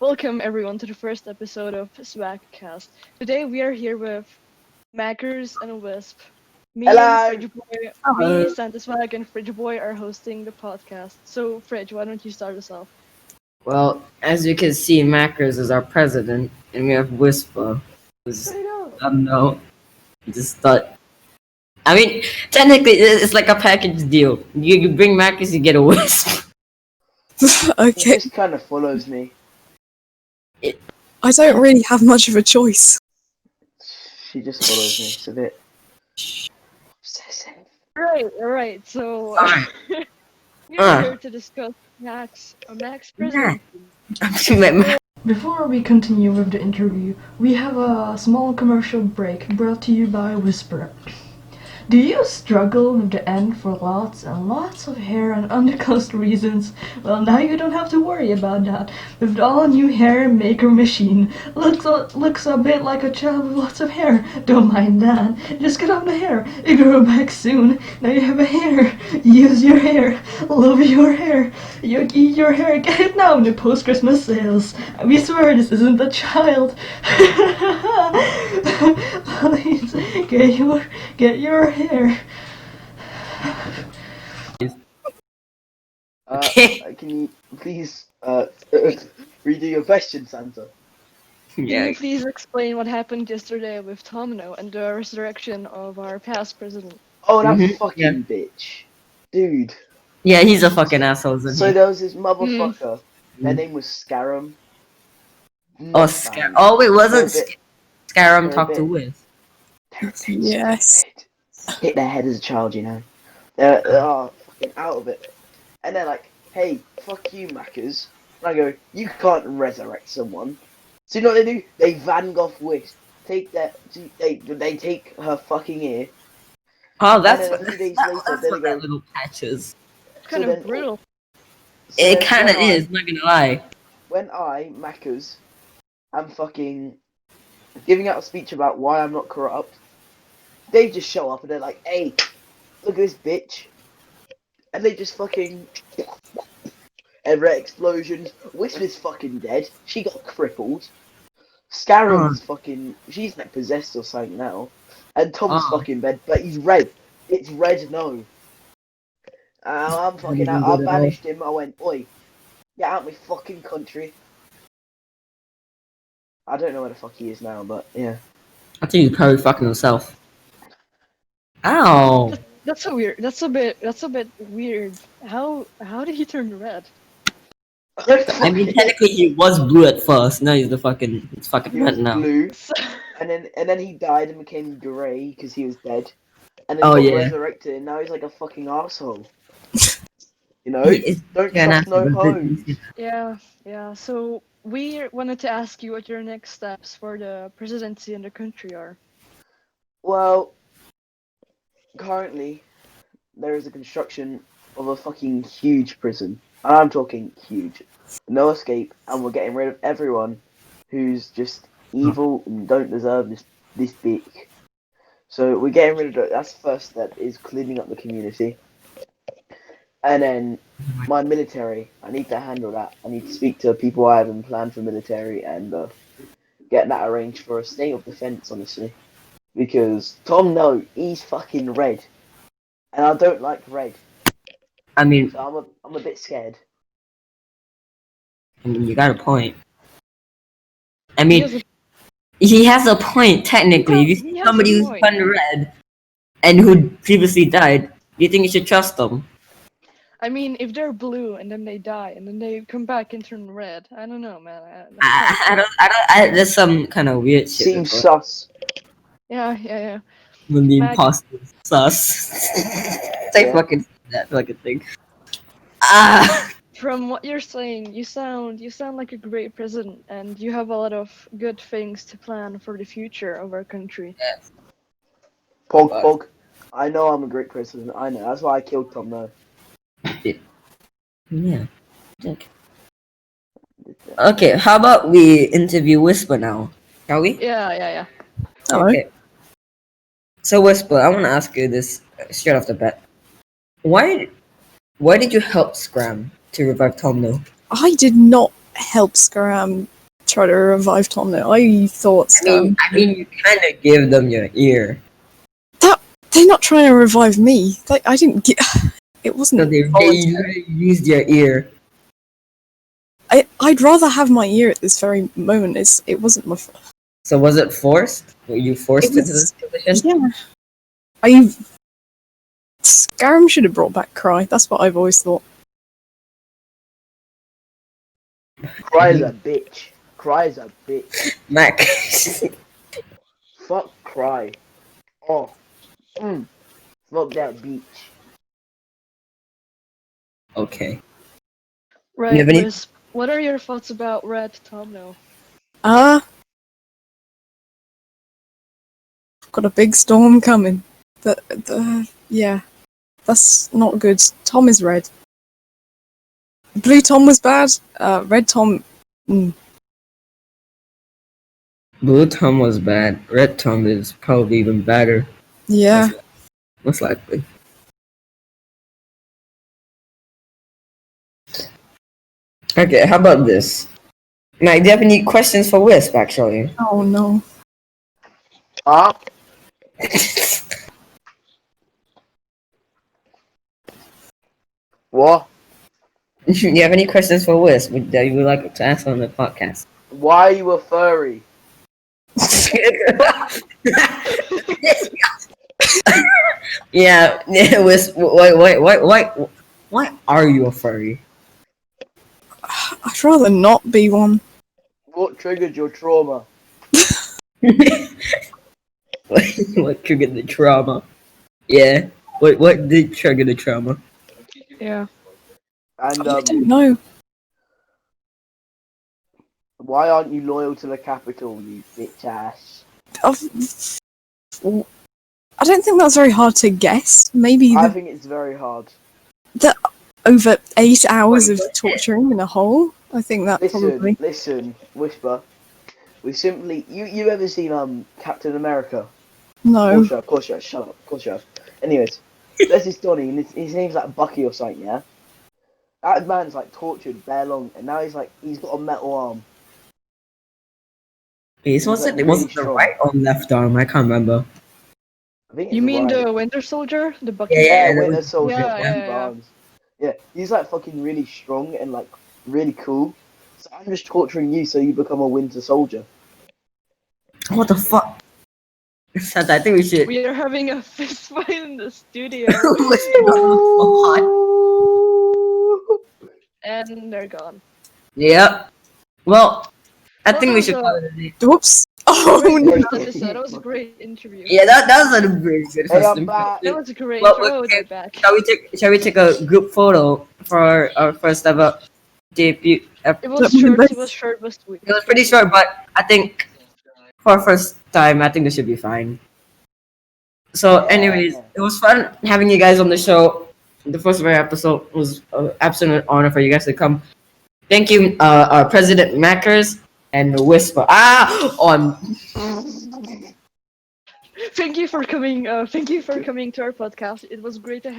Welcome everyone to the first episode of SwagCast. Today we are here with Mackers and Wisp. Hello. Me, SantaSwag, and Fridge Boy are hosting the podcast. So, Fridge, why don't you start us off? Well, as you can see, Mackers is our president, and we have Whispurrr, who's no, just thought. I mean, technically, it's like a package deal. You bring Mackers, you get a Wisp. He Okay, just kind of follows me. I don't really have much of a choice. She just follows me. It's a bit obsessive. Alright, so Alright. we are here to discuss Max prison. Before we continue with the interview, we have a small commercial break brought to you by Whispurrr. Do you struggle with the end for lots and lots of hair and undercost reasons? Well, now you don't have to worry about that. With the all-new hair maker machine, looks a bit like a child with lots of hair. Don't mind that. Just cut off the hair. It grow back soon. Now you have a hair. Use your hair. Love your hair. You eat your hair. Get it now in the post-Christmas sales. We swear this isn't a child. Please, get your hair. Can you please redo your question, Santa? Can Yeah, you please explain what happened yesterday with Tomino and the resurrection of our past president? Oh, that Mhm, fucking bitch, dude. yeah, he's a fucking asshole, isn't So he? there was this motherfucker. Their name was Scarum. Oh, oh, wait, wasn't Scarum They're a talk to bit- Wisp? Yes. Hit their head as a child, you know. They're fucking out of it. And they're like, "Hey, fuck you, Mackers." And I go, "You can't resurrect someone." So you know what they do? They Van Gogh Wisp. They take her fucking ear. Oh, that's then a what, few days that- later, that's then what they that go- little patch is. It's kind So of then- brutal. So It then kind of when I- is, not gonna lie. When I, Mackers, am fucking giving out a speech about why I'm not corrupt, they just show up and they're like, "Hey, look at this bitch," and they just fucking every explosions. Whisper's fucking dead. She got crippled. Scarum's fucking. She's like possessed or something now. And Tom's Oh. fucking dead, but he's red. It's red. No. I'm fucking out. Good I at all. banished him. I went, "Oi, get out of my fucking country." I don't know where the fuck he is now, but yeah. I think he's probably fucking himself. Ow! That's so weird. That's a bit weird. How did he turn red? I mean, technically he was blue at first. Now he's fucking he was red now. blue, and then he died and became grey because he was dead, and then Oh, got yeah. resurrected, and now he's like a fucking arsehole. You know, He is don't an trust no asshole, but hoes. Yeah. So we wanted to ask you what your next steps for the presidency in the country are. Well, currently there is a construction of a fucking huge prison. And I'm talking huge. No escape, and we're getting rid of everyone who's just evil and don't deserve this big. So we're getting rid of that. That's the first step, is cleaning up the community. And then my military, I need to handle that. I need to speak to people I haven't planned for military and get that arranged for a state of defense, honestly. Because Tom, no, he's fucking red. And I don't like red. I mean, So I'm a bit scared. you got a point. I He mean, has a- he has a point technically. If you He see has somebody a who's point. turned red and who previously died, do you think you should trust them? I mean, if they're blue and then they die and then they come back and turn red, I don't know, man. There's some kind of weird shit. Seems with sus. Yeah. when the Mag- imposter sus. Say Yeah. fucking that fucking thing. Ah, From what you're saying, you sound like a great president, and you have a lot of good things to plan for the future of our country. Pog. I know I'm a great president. I know. That's why I killed Tom, though. yeah. Okay, how about we interview Whisper now? Shall we? Yeah. Hello. Okay. So Whisper, I want to ask you this straight off the bat. Why did you help Scram to revive Tom though? I did not help Scram try to revive Tom. Now, I thought Scram. You kind of give them your ear. They're not trying to revive me. I didn't get. It wasn't. So they voluntary. used your ear. I'd rather have my ear at this very moment. It wasn't my. So was it forced? Were you forced into this position? Yeah. Scarum should have brought back Cry. That's what I've always thought. Cry is a bitch. Cry is a bitch. Mac. Fuck Cry. Oh. Smoke that beach. Okay. Right, have any- Wisp, what are your thoughts about Red Tomno? Got a big storm coming. Yeah. That's not good. Tom is red. Blue Tom was bad. Red Tom. Blue Tom was bad. Red Tom is probably even better. Yeah. Most likely. Okay, how about this? Mac, do you have any questions for Wisp, actually? Oh no. What? Do you have any questions for Wisp that you would like to ask on the podcast? Why are you a furry? yeah, Wisp, why are you a furry? I'd rather not be one. What triggered your trauma? What triggered the trauma? Yeah. What did trigger the trauma? Yeah. And I don't know. why aren't you loyal to the capital, you bitch ass? I don't think that's very hard to guess. Maybe I think it's very hard. over 8 hours of torturing in a hole. I think that probably. Listen, Whisper. We simply you ever seen Captain America? No. Of course you have. Shut up. Of course you have. Anyways, there's this Donnie, and his name's like Bucky or something. Yeah. That man's like tortured bare long, and now he's got a metal arm. Was like it really the strong. right or left arm? I can't remember. I think it's You mean right. the Winter Soldier? The Bucky? Yeah, that Winter was- Soldier. Yeah. Barnes. Yeah, he's like fucking really strong and like really cool. So I'm just torturing you so you become a Winter Soldier. What the fuck? Santa, I think we should. We are having a fist fight in the studio. And they're gone. Yep. Well, I Well, think that we was should a- call it a day. Whoops. Oh Great no. episode. That was a great interview. Yeah, that was a very good Hey, first I'm back. That was a great Well, intro. okay. They're back. Shall we take a group photo for our first ever debut? It was short. It was short, but sweet. It was pretty short, but I think for our first time, I think this should be fine. So, anyways, it was fun having you guys on the show. The first ever episode was an absolute honor for you guys to come. Thank you, our President Mackers and Whisper. Thank you for coming. Thank you for coming to our podcast. It was great to